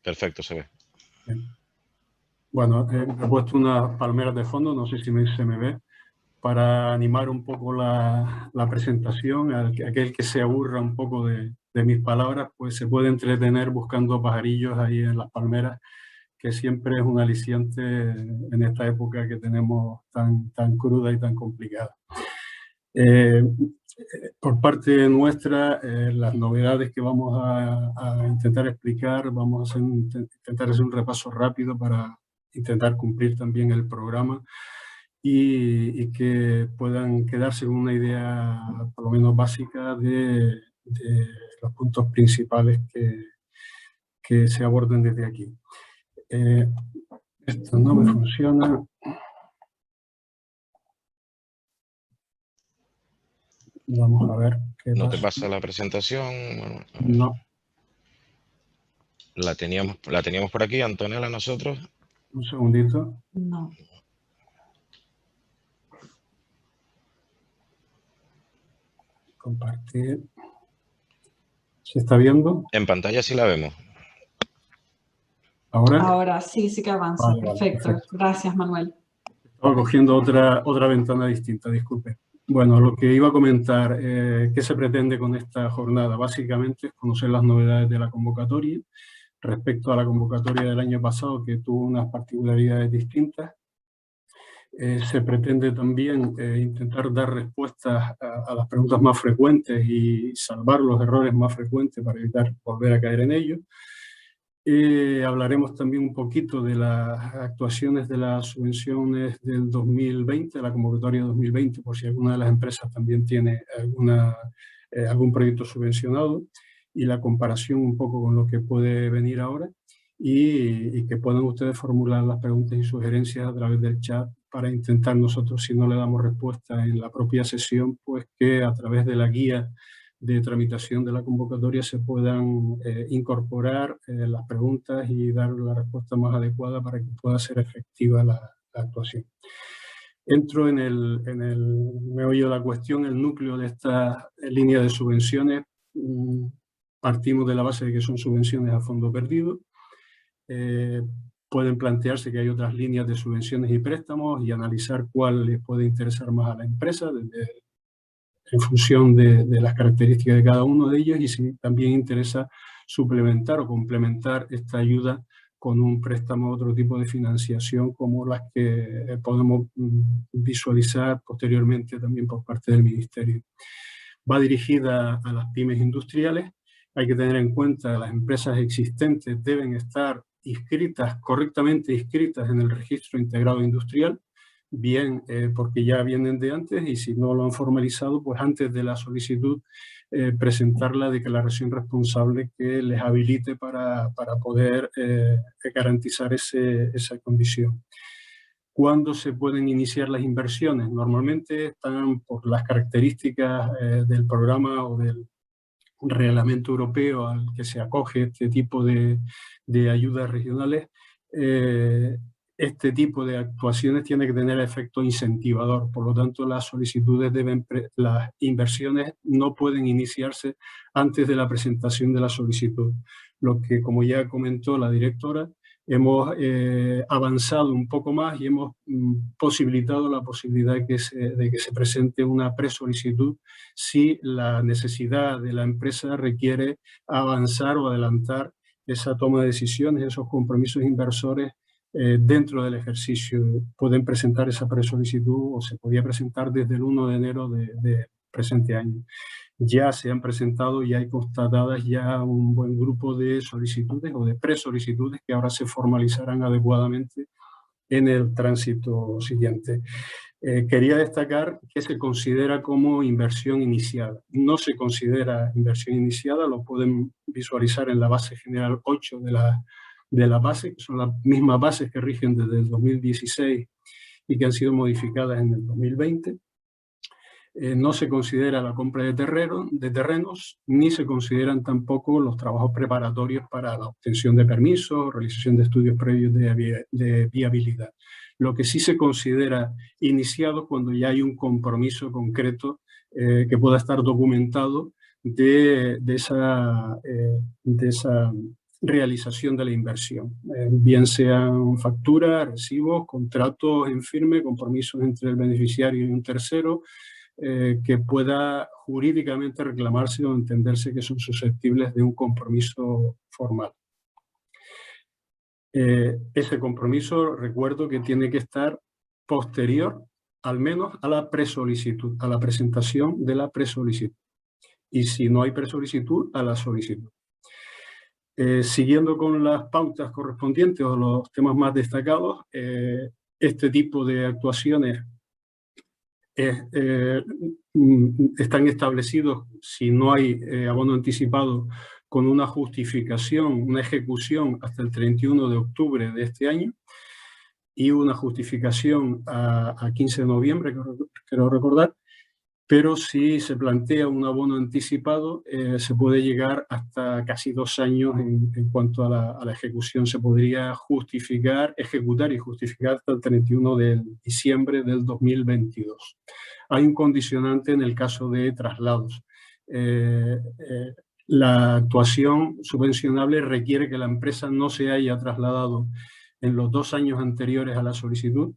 Perfecto, se ve. Bien. Bueno, he puesto unas palmeras de fondo, no sé si se me ve, para animar un poco la presentación. Aquel que se aburra un poco de mis palabras, pues se puede entretener buscando pajarillos ahí en las palmeras, que siempre es un aliciente en esta época que tenemos tan cruda y tan complicada. Por parte nuestra, las novedades que vamos a intentar explicar, vamos a intentar hacer un repaso rápido para intentar cumplir también el programa y que puedan quedarse con una idea por lo menos básica de los puntos principales que se aborden desde aquí. Esto no me funciona. Vamos a ver qué ¿No pasa. te pasa la presentación? Bueno, No. la teníamos por aquí, Antonella, nosotros. Un segundito. No. Compartir. ¿Se está viendo? En pantalla sí la vemos. ¿Ahora? Ahora sí que avanza. Vale, Perfecto. perfecto. Gracias, Manuel. Estaba cogiendo otra ventana distinta, disculpe. Bueno, lo que iba a comentar, ¿qué se pretende con esta jornada? Básicamente es conocer las novedades de la convocatoria respecto a la convocatoria del año pasado, que tuvo unas particularidades distintas. Se pretende también intentar dar respuestas a las preguntas más frecuentes y salvar los errores más frecuentes para evitar volver a caer en ellos. Hablaremos también un poquito de las actuaciones de las subvenciones del 2020, la convocatoria 2020, por si alguna de las empresas también tiene algún proyecto subvencionado, y la comparación un poco con lo que puede venir ahora, y que puedan ustedes formular las preguntas y sugerencias a través del chat para intentar nosotros, si no le damos respuesta en la propia sesión, pues que a través de la guía de tramitación de la convocatoria se puedan incorporar las preguntas y dar la respuesta más adecuada para que pueda ser efectiva la actuación. Entro en el meollo de la cuestión, el núcleo de esta línea de subvenciones. Partimos de la base de que son subvenciones a fondo perdido. Pueden plantearse que hay otras líneas de subvenciones y préstamos y analizar cuál les puede interesar más a la empresa en función de las características de cada uno de ellos, y si también interesa suplementar o complementar esta ayuda con un préstamo o otro tipo de financiación como las que podemos visualizar posteriormente también por parte del Ministerio. Va dirigida a las pymes industriales. Hay que tener en cuenta que las empresas existentes deben estar correctamente inscritas en el Registro Integrado Industrial, bien porque ya vienen de antes, y si no lo han formalizado, pues antes de la solicitud presentar la declaración responsable que les habilite para poder garantizar esa condición. ¿Cuándo se pueden iniciar las inversiones? Normalmente están por las características del programa o del reglamento europeo al que se acoge este tipo de ayudas regionales. Este tipo de actuaciones tiene que tener efecto incentivador, por lo tanto las inversiones no pueden iniciarse antes de la presentación de la solicitud. Lo que, como ya comentó la directora, hemos avanzado un poco más y hemos posibilitado la posibilidad de que se presente una presolicitud si la necesidad de la empresa requiere avanzar o adelantar esa toma de decisiones, esos compromisos inversores dentro del ejercicio. Pueden presentar esa presolicitud o se podía presentar desde el 1 de enero de presente año. Ya se han presentado y hay constatadas ya un buen grupo de solicitudes o de presolicitudes que ahora se formalizarán adecuadamente en el tránsito siguiente. Quería destacar que se considera como inversión iniciada. No se considera inversión iniciada, lo pueden visualizar en la base general 8 de la base, que son las mismas bases que rigen desde el 2016 y que han sido modificadas en el 2020. No se considera la compra de terrenos, ni se consideran tampoco los trabajos preparatorios para la obtención de permisos, realización de estudios previos de viabilidad. Lo que sí se considera iniciado cuando ya hay un compromiso concreto que pueda estar documentado de esa realización de la inversión, bien sean facturas, recibos, contratos en firme, compromisos entre el beneficiario y un tercero, que pueda jurídicamente reclamarse o entenderse que son susceptibles de un compromiso formal. Ese compromiso, recuerdo que tiene que estar posterior, al menos a la presolicitud, a la presentación de la presolicitud. Y si no hay presolicitud, a la solicitud. Siguiendo con las pautas correspondientes o los temas más destacados, este tipo de actuaciones están establecidos, si no hay abono anticipado, con una justificación, una ejecución hasta el 31 de octubre de este año y una justificación a 15 de noviembre, quiero recordar. Pero si se plantea un abono anticipado, se puede llegar hasta casi 2 años en cuanto a la ejecución. Se podría ejecutar y justificar hasta el 31 de diciembre del 2022. Hay un condicionante en el caso de traslados. La actuación subvencionable requiere que la empresa no se haya trasladado en los 2 años anteriores a la solicitud,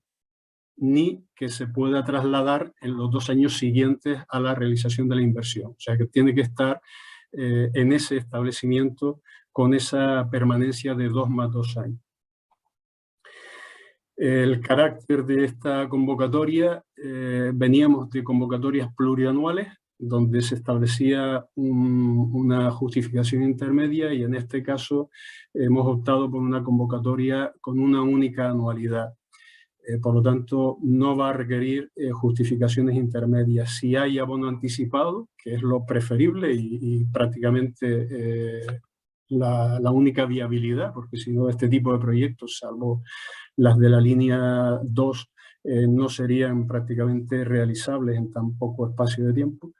ni que se pueda trasladar en los 2 años siguientes a la realización de la inversión. O sea, que tiene que estar en ese establecimiento con esa permanencia de 2 más 2 años. El carácter de esta convocatoria, veníamos de convocatorias plurianuales, donde se establecía una justificación intermedia, y en este caso hemos optado por una convocatoria con una única anualidad. Por lo tanto, no va a requerir justificaciones intermedias. Si hay abono anticipado, que es lo preferible y prácticamente la única viabilidad, porque si no, este tipo de proyectos, salvo las de la línea 2, no serían prácticamente realizables en tan poco espacio de tiempo.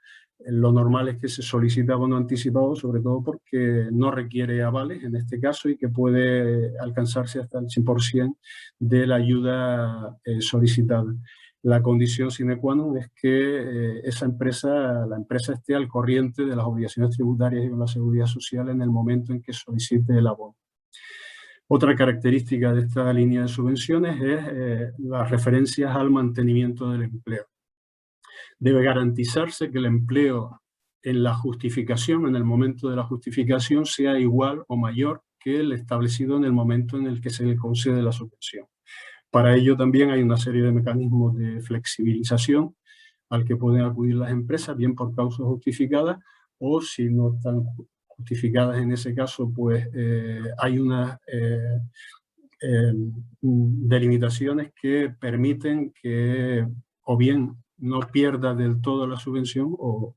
Lo normal es que se solicite abono anticipado, sobre todo porque no requiere avales en este caso y que puede alcanzarse hasta el 100% de la ayuda solicitada. La condición sine qua non es que la empresa esté al corriente de las obligaciones tributarias y de la seguridad social en el momento en que solicite el abono. Otra característica de esta línea de subvenciones es las referencias al mantenimiento del empleo. Debe garantizarse que el empleo en la justificación, en el momento de la justificación, sea igual o mayor que el establecido en el momento en el que se le concede la subvención. Para ello también hay una serie de mecanismos de flexibilización al que pueden acudir las empresas, bien por causas justificadas, o si no están justificadas en ese caso, pues hay unas delimitaciones que permiten que o bien no pierda del todo la subvención o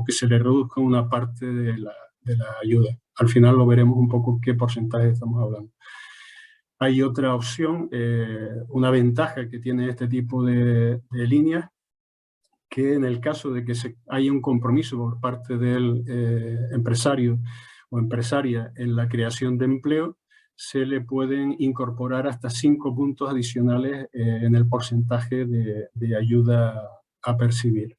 que se le reduzca una parte de la ayuda. Al final lo veremos un poco qué porcentaje estamos hablando. Hay otra opción, una ventaja que tiene este tipo de líneas, que en el caso de que haya un compromiso por parte del empresario o empresaria en la creación de empleo, se le pueden incorporar hasta 5 puntos adicionales en el porcentaje de ayuda a percibir.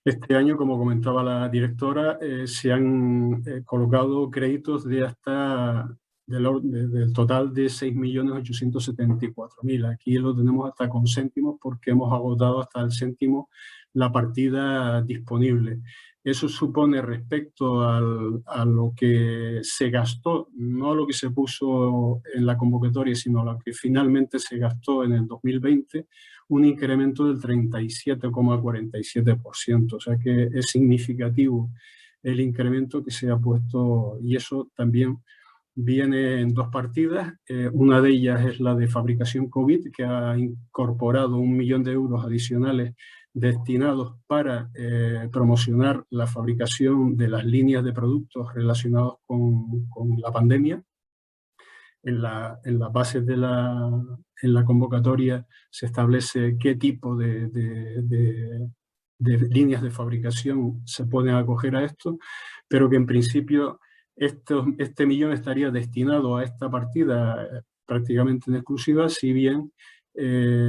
Este año, como comentaba la directora, se han colocado créditos de hasta del total de 6.874.000. Aquí lo tenemos hasta con céntimos porque hemos agotado hasta el céntimo la partida disponible. Eso supone, respecto a lo que se gastó, no lo que se puso en la convocatoria, sino lo que finalmente se gastó en el 2020, un incremento del 37,47%. O sea que es significativo el incremento que se ha puesto, y eso también viene en 2 partidas. Una de ellas es la de fabricación COVID, que ha incorporado 1 millón de euros adicionales destinados para promocionar la fabricación de las líneas de productos relacionados con la pandemia. En las bases en la convocatoria se establece qué tipo de líneas de fabricación se pueden acoger a esto, pero que en principio este millón estaría destinado a esta partida prácticamente en exclusiva, si bien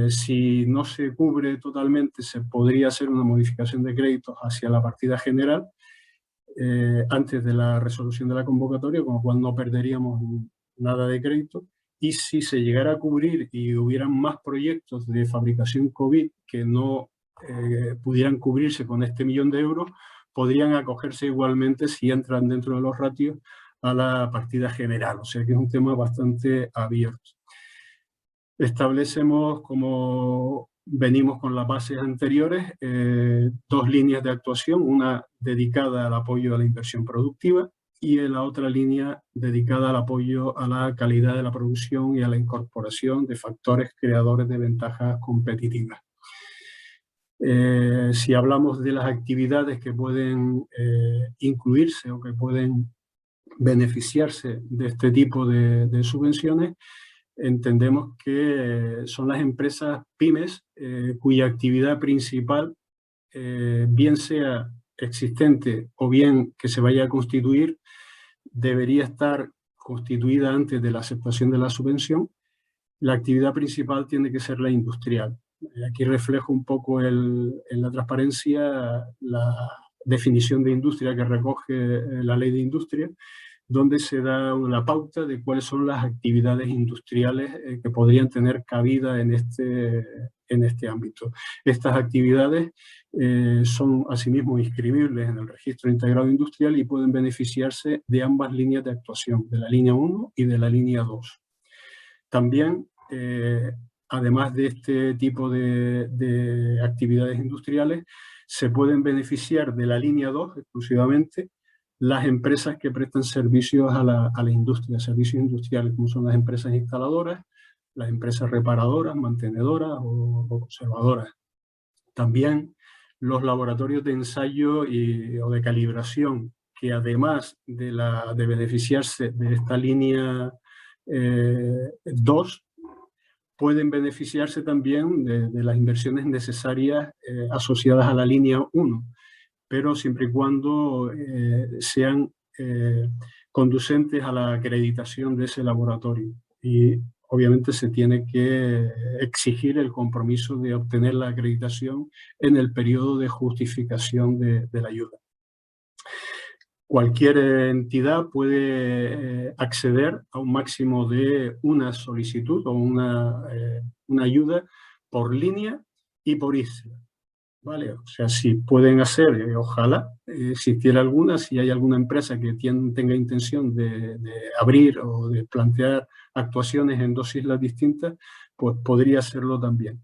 si no se cubre totalmente se podría hacer una modificación de créditos hacia la partida general, antes de la resolución de la convocatoria, con lo cual no perderíamos nada de crédito. Y si se llegara a cubrir y hubieran más proyectos de fabricación COVID que no pudieran cubrirse con este 1 millón de euros, podrían acogerse igualmente, si entran dentro de los ratios, a la partida general. O sea que es un tema bastante abierto. Establecemos, como venimos con las bases anteriores, 2 líneas de actuación, una dedicada al apoyo a la inversión productiva y la otra línea dedicada al apoyo a la calidad de la producción y a la incorporación de factores creadores de ventajas competitivas. Si hablamos de las actividades que pueden incluirse o que pueden beneficiarse de este tipo de subvenciones, entendemos que son las empresas pymes cuya actividad principal, bien sea existente o bien que se vaya a constituir, debería estar constituida antes de la aceptación de la subvención. La actividad principal tiene que ser la industrial. Aquí reflejo un poco en la transparencia la definición de industria que recoge la Ley de Industria, donde se da una pauta de cuáles son las actividades industriales que podrían tener cabida en este ámbito. Estas actividades son asimismo inscribibles en el Registro Integrado Industrial y pueden beneficiarse de ambas líneas de actuación, de la línea 1 y de la línea 2. También, además de este tipo de actividades industriales, se pueden beneficiar de la línea 2 exclusivamente las empresas que prestan servicios a la industria, servicios industriales, como son las empresas instaladoras, las empresas reparadoras, mantenedoras o conservadoras. También los laboratorios de ensayo o de calibración, que además de beneficiarse de esta línea 2, pueden beneficiarse también de las inversiones necesarias asociadas a la línea 1, pero siempre y cuando sean conducentes a la acreditación de ese laboratorio. Y obviamente se tiene que exigir el compromiso de obtener la acreditación en el periodo de justificación de la ayuda. Cualquier entidad puede acceder a un máximo de una solicitud o una ayuda por línea y por isla. ¿Vale? O sea, si pueden hacer, ojalá existiera alguna, si hay alguna empresa que tenga intención de abrir o de plantear actuaciones en 2 islas distintas, pues podría hacerlo también.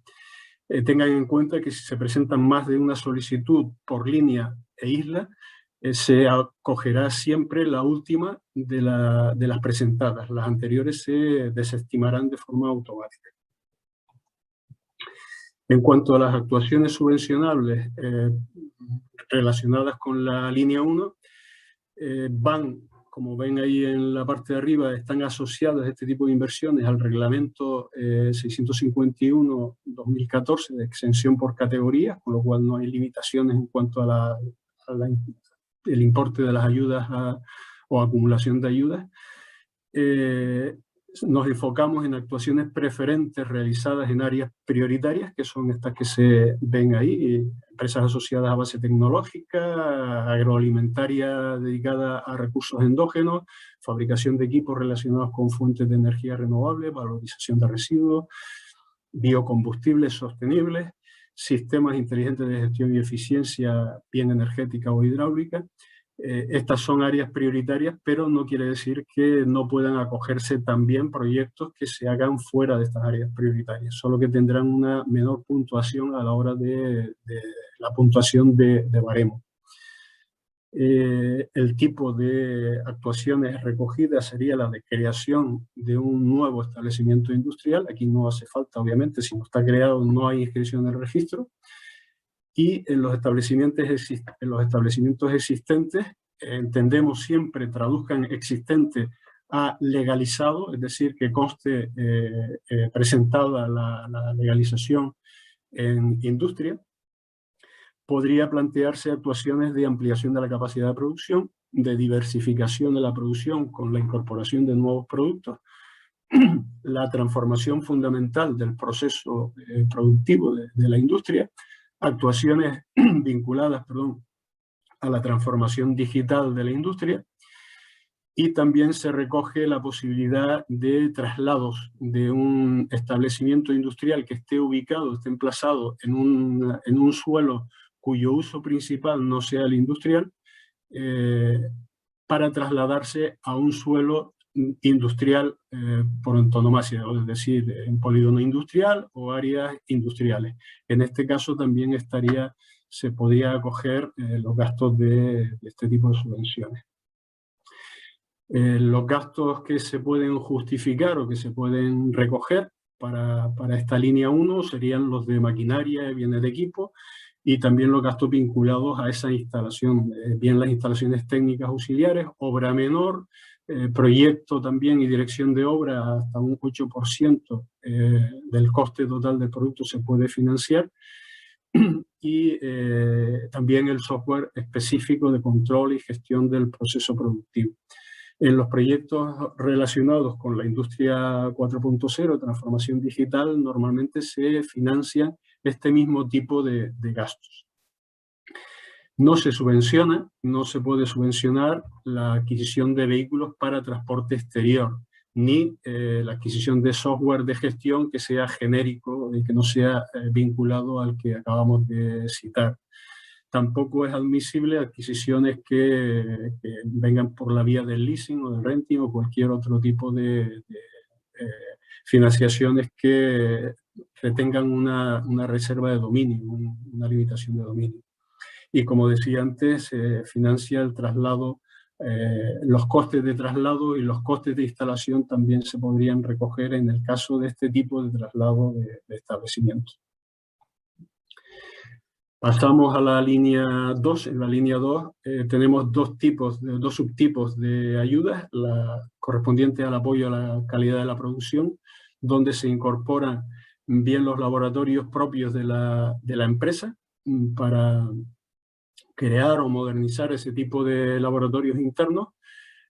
Tengan en cuenta que si se presentan más de una solicitud por línea e isla, se acogerá siempre la última de las presentadas. Las anteriores se desestimarán de forma automática. En cuanto a las actuaciones subvencionables relacionadas con la línea 1, van, como ven ahí en la parte de arriba, están asociadas este tipo de inversiones al reglamento 651-2014 de exención por categorías, con lo cual no hay limitaciones en cuanto a el importe de las ayudas o acumulación de ayudas. Nos enfocamos en actuaciones preferentes realizadas en áreas prioritarias, que son estas que se ven ahí, empresas asociadas a base tecnológica, agroalimentaria dedicada a recursos endógenos, fabricación de equipos relacionados con fuentes de energía renovables, valorización de residuos, biocombustibles sostenibles, sistemas inteligentes de gestión y eficiencia, bien energética o hidráulica. Estas son áreas prioritarias, pero no quiere decir que no puedan acogerse también proyectos que se hagan fuera de estas áreas prioritarias, solo que tendrán una menor puntuación a la hora de la puntuación de baremo. El tipo de actuaciones recogidas sería la de creación de un nuevo establecimiento industrial. Aquí no hace falta, obviamente, si no está creado no hay inscripción en el registro. Y en los establecimientos existentes, entendemos siempre traduzcan existente a legalizado, es decir, que conste presentada la legalización en industria. Podría plantearse actuaciones de ampliación de la capacidad de producción, de diversificación de la producción con la incorporación de nuevos productos, la transformación fundamental del proceso productivo de la industria, actuaciones vinculadas a la transformación digital de la industria, y también se recoge la posibilidad de traslados de un establecimiento industrial que esté ubicado, esté emplazado en un suelo cuyo uso principal no sea el industrial, para trasladarse a un suelo industrial por antonomasia, es decir, en polígono industrial o áreas industriales. En este caso también se podría acoger los gastos de este tipo de subvenciones. Los gastos que se pueden justificar o que se pueden recoger para esta línea 1 serían los de maquinaria, bienes de equipo, y también los gastos vinculados a esa instalación, bien las instalaciones técnicas auxiliares, obra menor, proyecto también y dirección de obra, hasta un 8% del coste total del producto se puede financiar, y también el software específico de control y gestión del proceso productivo. En los proyectos relacionados con la industria 4.0, transformación digital, normalmente se financia este mismo tipo de gastos. No se subvenciona, no se puede subvencionar la adquisición de vehículos para transporte exterior, ni la adquisición de software de gestión que sea genérico y que no sea vinculado al que acabamos de citar. Tampoco es admisible adquisiciones que vengan por la vía del leasing o del renting o cualquier otro tipo de financiaciones que tengan una reserva de dominio, una limitación de dominio. Y como decía antes, financia el traslado, los costes de traslado y los costes de instalación también se podrían recoger en el caso de este tipo de traslado de establecimientos. Pasamos a la línea 2. En la línea 2 tenemos dos subtipos de ayudas, la correspondiente al apoyo a la calidad de la producción, donde se incorporan bien los laboratorios propios de la empresa para crear o modernizar ese tipo de laboratorios internos,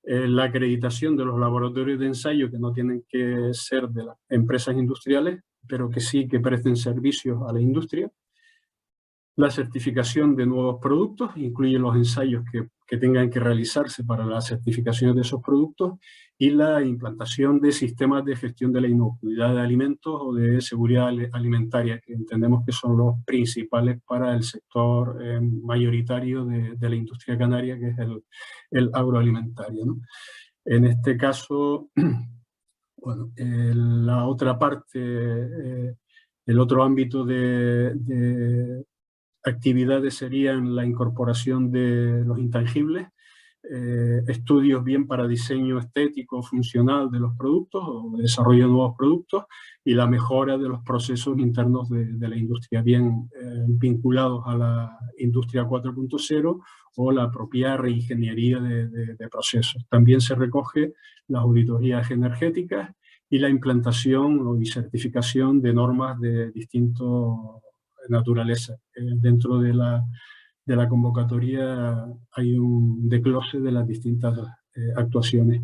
la acreditación de los laboratorios de ensayo que no tienen que ser de las empresas industriales, pero que sí que presten servicios a la industria. La certificación de nuevos productos, incluye los ensayos que tengan que realizarse para la certificación de esos productos, y la implantación de sistemas de gestión de la inocuidad de alimentos o de seguridad alimentaria, que entendemos que son los principales para el sector mayoritario de la industria canaria, que es el agroalimentario, ¿no? En este caso, bueno, la otra parte, el otro ámbito de actividades serían la incorporación de los intangibles, estudios bien para diseño estético, funcional de los productos o desarrollo de nuevos productos, y la mejora de los procesos internos de la industria, bien vinculados a la industria 4.0 o la propia reingeniería de procesos. También se recoge las auditorías energéticas y la implantación y certificación de normas de distintos naturaleza. Dentro de la convocatoria hay un desglose de las distintas actuaciones.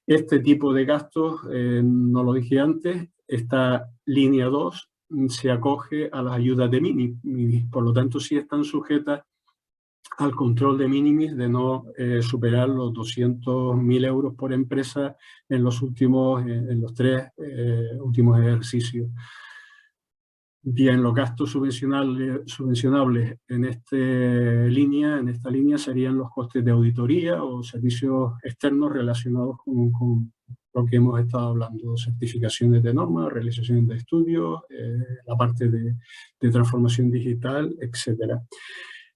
Este tipo de gastos, no lo dije antes, esta línea 2 se acoge a las ayudas de minimis, por lo tanto sí están sujetas al control de minimis de no superar los 200.000 euros por empresa en los 3 últimos ejercicios. Bien, los gastos subvencionables en esta línea serían los costes de auditoría o servicios externos relacionados con lo que hemos estado hablando, certificaciones de normas, realizaciones de estudios, la parte de transformación digital, etc.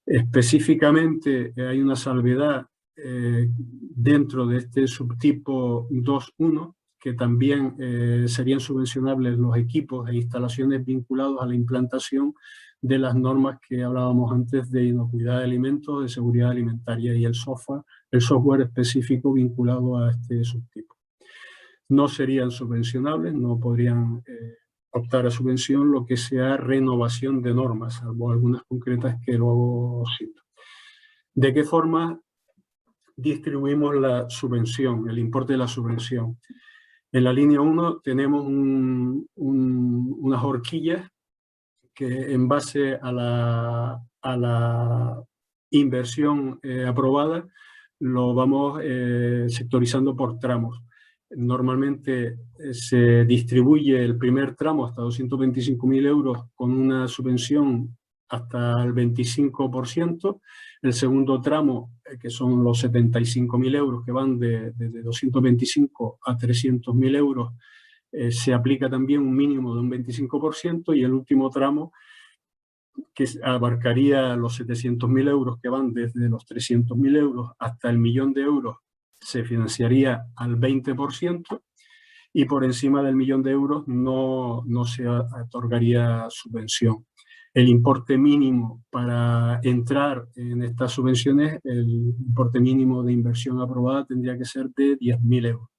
Específicamente hay una salvedad dentro de este subtipo 2.1, que también serían subvencionables los equipos e instalaciones vinculados a la implantación de las normas que hablábamos antes de inocuidad de alimentos, de seguridad alimentaria, y el software específico vinculado a este subtipo. No serían subvencionables, no podrían optar a subvención lo que sea renovación de normas, salvo algunas concretas que luego cito. ¿De qué forma distribuimos la subvención, el importe de la subvención? En la línea 1 tenemos unas horquillas que, en base a la inversión aprobada, lo vamos sectorizando por tramos. Normalmente se distribuye el primer tramo hasta 225.000 euros con una subvención hasta el 25%. El segundo tramo, que son los 75.000 euros que van de 225 a 300.000 euros, se aplica también un mínimo de un 25%, y el último tramo, que abarcaría los 700.000 euros que van desde los 300.000 euros hasta el 1.000.000 de euros, se financiaría al 20%, y por encima del 1.000.000 de euros no se otorgaría subvención. El importe mínimo para entrar en estas subvenciones, el importe mínimo de inversión aprobada tendría que ser de 10.000 euros.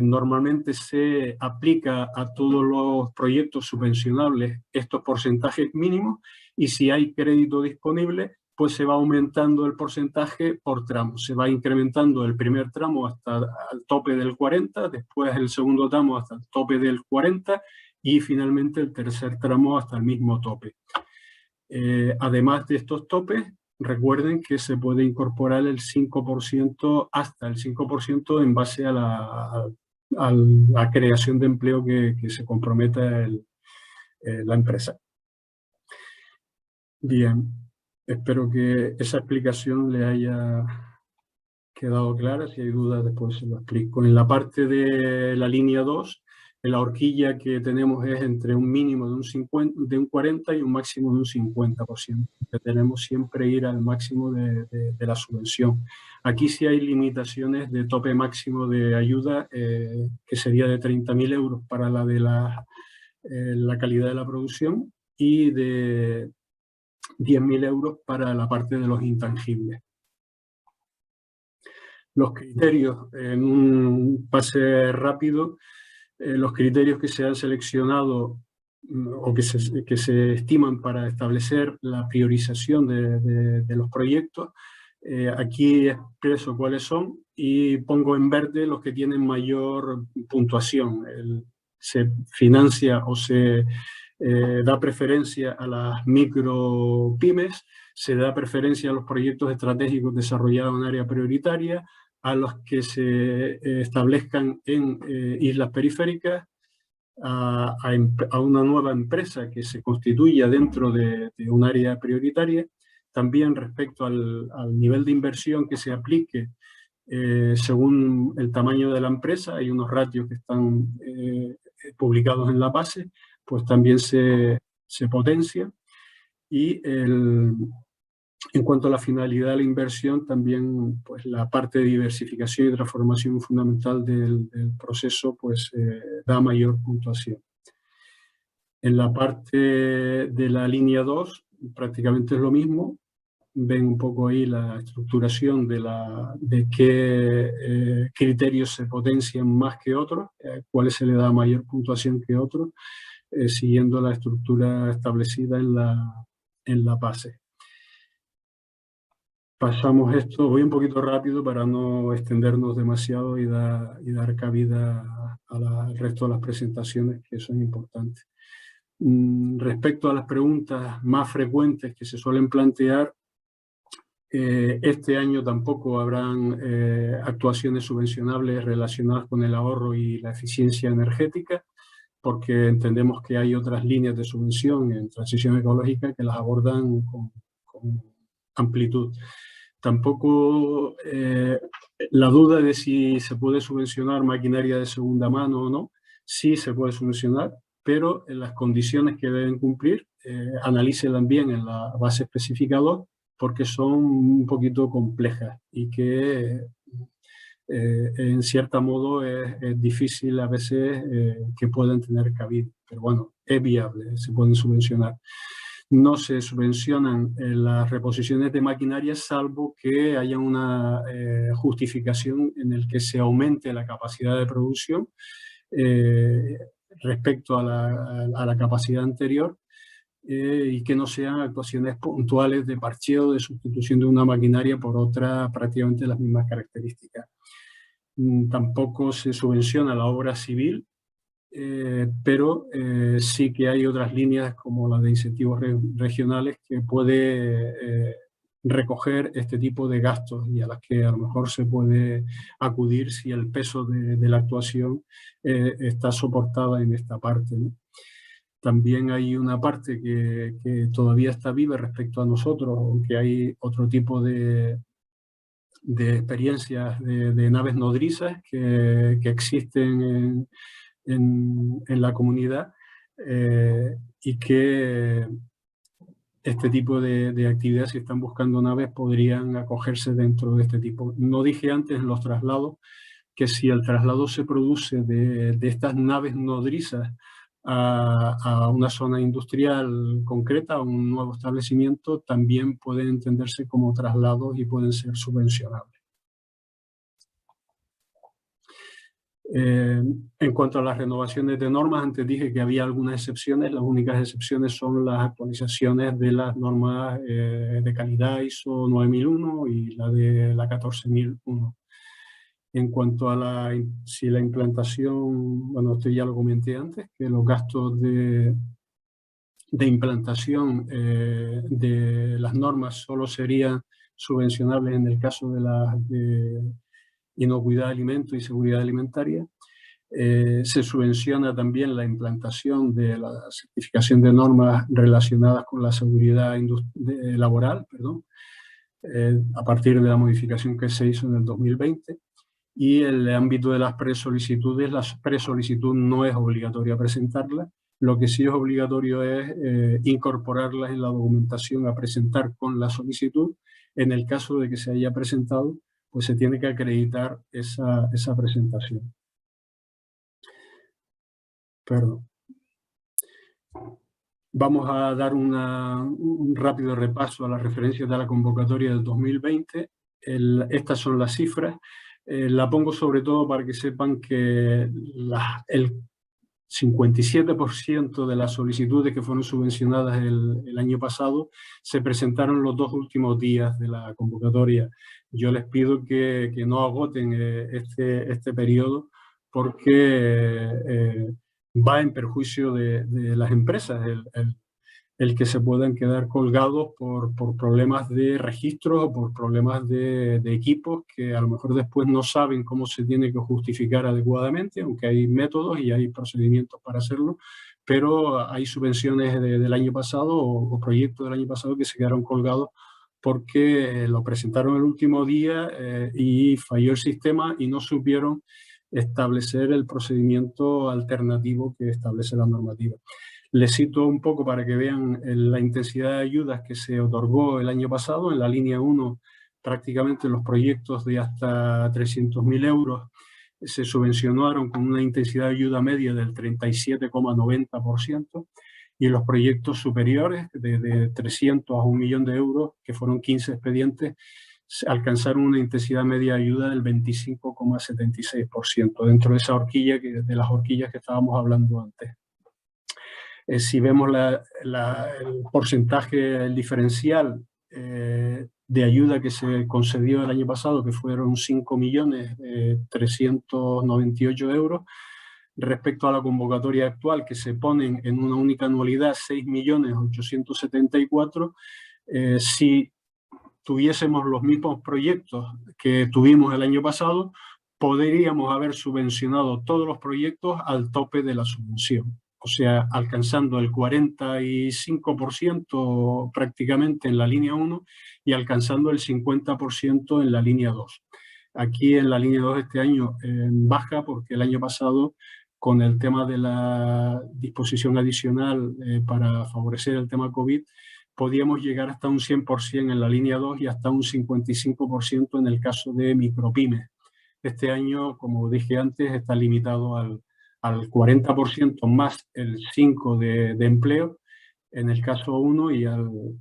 Normalmente se aplica a todos los proyectos subvencionables estos porcentajes mínimos, y si hay crédito disponible, pues se va aumentando el porcentaje por tramo. Se va incrementando el primer tramo hasta el tope del 40%, después el segundo tramo hasta el tope del 40%, y finalmente el tercer tramo hasta el mismo tope. Además de estos topes, recuerden que se puede incorporar el 5%, hasta el 5% en base a la creación de empleo que se comprometa la empresa. Bien, espero que esa explicación le haya quedado clara. Si hay dudas, después se lo explico. En la parte de la línea 2, la horquilla que tenemos es entre un mínimo de un 40 y un máximo de un 50%. Tenemos siempre ir al máximo de la subvención. Aquí sí hay limitaciones de tope máximo de ayuda, que sería de 30.000 euros para la de la calidad de la producción, y de 10.000 euros para la parte de los intangibles. Los criterios, en un pase rápido, los criterios que se han seleccionado o que se estiman para establecer la priorización de los proyectos, aquí expreso cuáles son y pongo en verde los que tienen mayor puntuación. Se financia o se da preferencia a las micropymes, se da preferencia a los proyectos estratégicos desarrollados en área prioritaria, a los que se establezcan en islas periféricas, a una nueva empresa que se constituya dentro de un área prioritaria. También respecto al nivel de inversión que se aplique según el tamaño de la empresa, hay unos ratios que están publicados en la base, pues también se potencia. Y en cuanto a la finalidad de la inversión, también pues la parte de diversificación y transformación fundamental del proceso pues da mayor puntuación. En la parte de la línea 2 prácticamente es lo mismo. Ven un poco ahí la estructuración de qué criterios se potencian más que otros, cuáles se le da mayor puntuación que otros, siguiendo la estructura establecida en la base. Pasamos esto, voy un poquito rápido para no extendernos demasiado y dar cabida al resto de las presentaciones, que son importantes. Respecto a las preguntas más frecuentes que se suelen plantear, este año tampoco habrán actuaciones subvencionables relacionadas con el ahorro y la eficiencia energética, porque entendemos que hay otras líneas de subvención en transición ecológica que las abordan con amplitud. Tampoco la duda de si se puede subvencionar maquinaria de segunda mano o no. Sí se puede subvencionar, pero en las condiciones que deben cumplir, analícenlas bien en la base específica 2, porque son un poquito complejas y que en cierto modo es difícil a veces que puedan tener cabida. Pero bueno, es viable, se pueden subvencionar. No se subvencionan las reposiciones de maquinaria salvo que haya una justificación en el que se aumente la capacidad de producción respecto a la capacidad anterior, y que no sean actuaciones puntuales de parcheo, de sustitución de una maquinaria por otra prácticamente las mismas características. Tampoco se subvenciona la obra civil, pero sí que hay otras líneas como las de incentivos regionales que puede recoger este tipo de gastos y a las que a lo mejor se puede acudir si el peso de la actuación está soportada en esta parte, ¿no? También hay una parte que todavía está viva respecto a nosotros, aunque hay otro tipo de experiencias de naves nodrizas que existen en la comunidad y que este tipo de actividades, si están buscando naves, podrían acogerse dentro de este tipo. No dije antes en los traslados que si el traslado se produce de estas naves nodrizas a una zona industrial concreta, a un nuevo establecimiento, también pueden entenderse como traslados y pueden ser subvencionables. En cuanto a las renovaciones de normas, antes dije que había algunas excepciones. Las únicas excepciones son las actualizaciones de las normas de calidad ISO 9001 y la de la 14001. En cuanto a si la implantación, bueno, esto ya lo comenté antes, que los gastos de implantación de las normas solo serían subvencionables en el caso de la inocuidad de alimentos y seguridad alimentaria. Se subvenciona también la implantación de la certificación de normas relacionadas con la seguridad laboral, a partir de la modificación que se hizo en el 2020. Y el ámbito de las presolicitudes, la presolicitud no es obligatoria presentarla. Lo que sí es obligatorio es incorporarlas en la documentación a presentar con la solicitud. En el caso de que se haya presentado, pues se tiene que acreditar esa presentación. Perdón. Vamos a dar un rápido repaso a las referencias de la convocatoria del 2020. Estas son las cifras. La pongo sobre todo para que sepan que el 57% de las solicitudes que fueron subvencionadas el año pasado se presentaron los 2 últimos días de la convocatoria. Yo les pido que no agoten este periodo porque va en perjuicio de las empresas el que se puedan quedar colgados por problemas de registro o por problemas de equipos que a lo mejor después no saben cómo se tiene que justificar adecuadamente, aunque hay métodos y hay procedimientos para hacerlo, pero hay subvenciones del año pasado o proyectos del año pasado que se quedaron colgados porque lo presentaron el último día y falló el sistema y no supieron establecer el procedimiento alternativo que establece la normativa. Les cito un poco para que vean la intensidad de ayudas que se otorgó el año pasado. En la línea 1, prácticamente los proyectos de hasta 300.000 euros se subvencionaron con una intensidad de ayuda media del 37,90%, y los proyectos superiores, de 300 a 1 millón de euros, que fueron 15 expedientes, alcanzaron una intensidad media de ayuda del 25,76%, dentro de esa horquilla, de las horquillas que estábamos hablando antes. Si vemos el porcentaje, el diferencial de ayuda que se concedió el año pasado, que fueron 5.398.000 euros, respecto a la convocatoria actual, que se ponen en una única anualidad 6.874.000, si tuviésemos los mismos proyectos que tuvimos el año pasado, podríamos haber subvencionado todos los proyectos al tope de la subvención. O sea, alcanzando el 45% prácticamente en la línea 1 y alcanzando el 50% en la línea 2. Aquí en la línea 2 este año baja porque el año pasado, con el tema de la disposición adicional para favorecer el tema COVID, podíamos llegar hasta un 100% en la línea 2 y hasta un 55% en el caso de micropymes. Este año, como dije antes, está limitado al 40% más el 5% de empleo en el caso 1 y al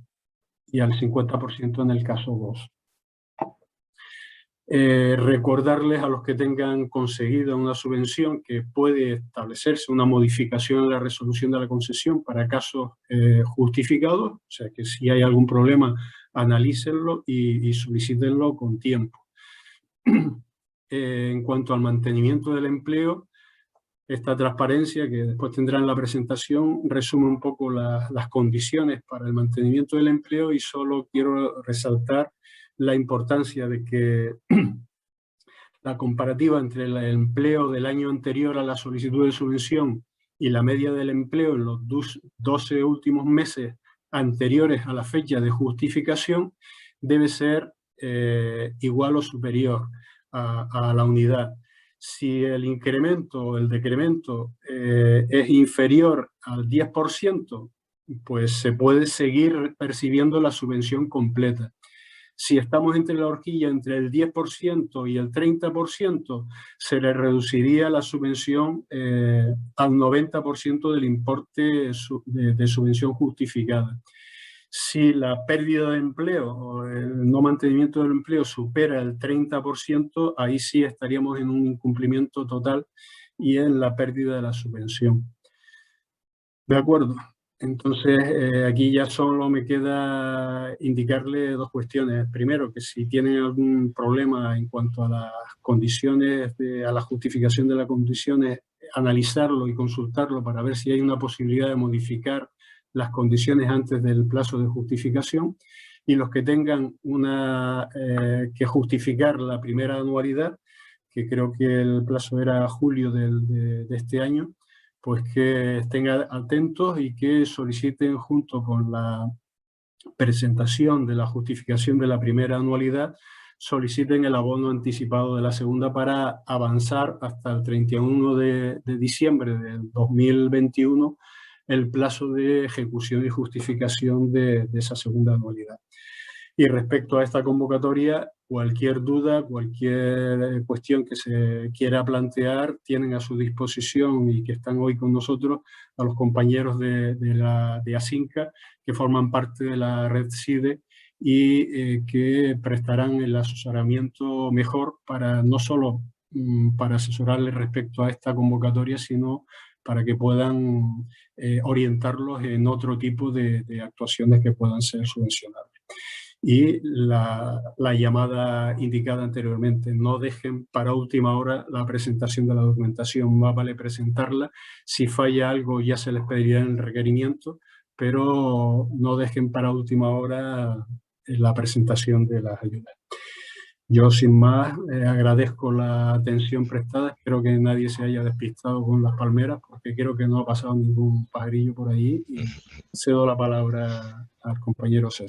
50% en el caso 2. Recordarles a los que tengan conseguido una subvención que puede establecerse una modificación en la resolución de la concesión para casos justificados, o sea que si hay algún problema analícenlo y solicítenlo con tiempo. En cuanto al mantenimiento del empleo, esta transparencia que después tendrán la presentación resume un poco las condiciones para el mantenimiento del empleo, y solo quiero resaltar la importancia de que la comparativa entre el empleo del año anterior a la solicitud de subvención y la media del empleo en los 12 últimos meses anteriores a la fecha de justificación debe ser igual o superior a la unidad. Si el incremento o el decremento es inferior al 10%, pues se puede seguir percibiendo la subvención completa. Si estamos entre la horquilla entre el 10% y el 30%, se le reduciría la subvención al 90% del importe de subvención justificada. Si la pérdida de empleo o el no mantenimiento del empleo supera el 30%, ahí sí estaríamos en un incumplimiento total y en la pérdida de la subvención. ¿De acuerdo? Entonces, aquí ya solo me queda indicarle dos cuestiones. Primero, que si tienen algún problema en cuanto a las condiciones, a la justificación de las condiciones, analizarlo y consultarlo para ver si hay una posibilidad de modificar las condiciones antes del plazo de justificación. Y los que tengan que justificar la primera anualidad, que creo que el plazo era julio de este año, pues que estén atentos y que soliciten, junto con la presentación de la justificación de la primera anualidad, soliciten el abono anticipado de la segunda para avanzar hasta el 31 de diciembre del 2021 el plazo de ejecución y justificación de esa segunda anualidad. Y respecto a esta convocatoria, cualquier duda, cualquier cuestión que se quiera plantear, tienen a su disposición, y que están hoy con nosotros, a los compañeros de ASINCA, que forman parte de la red CIDE y que prestarán el asesoramiento mejor para no solo para asesorarles respecto a esta convocatoria, sino para que puedan orientarlos en otro tipo de actuaciones que puedan ser subvencionables. Y la llamada indicada anteriormente, no dejen para última hora la presentación de la documentación, más vale presentarla. Si falla algo ya se les pedirá en el requerimiento, pero no dejen para última hora la presentación de las ayudas. Yo, sin más, agradezco la atención prestada. Espero que nadie se haya despistado con las palmeras, porque creo que no ha pasado ningún pajarillo por ahí, y cedo la palabra al compañero César.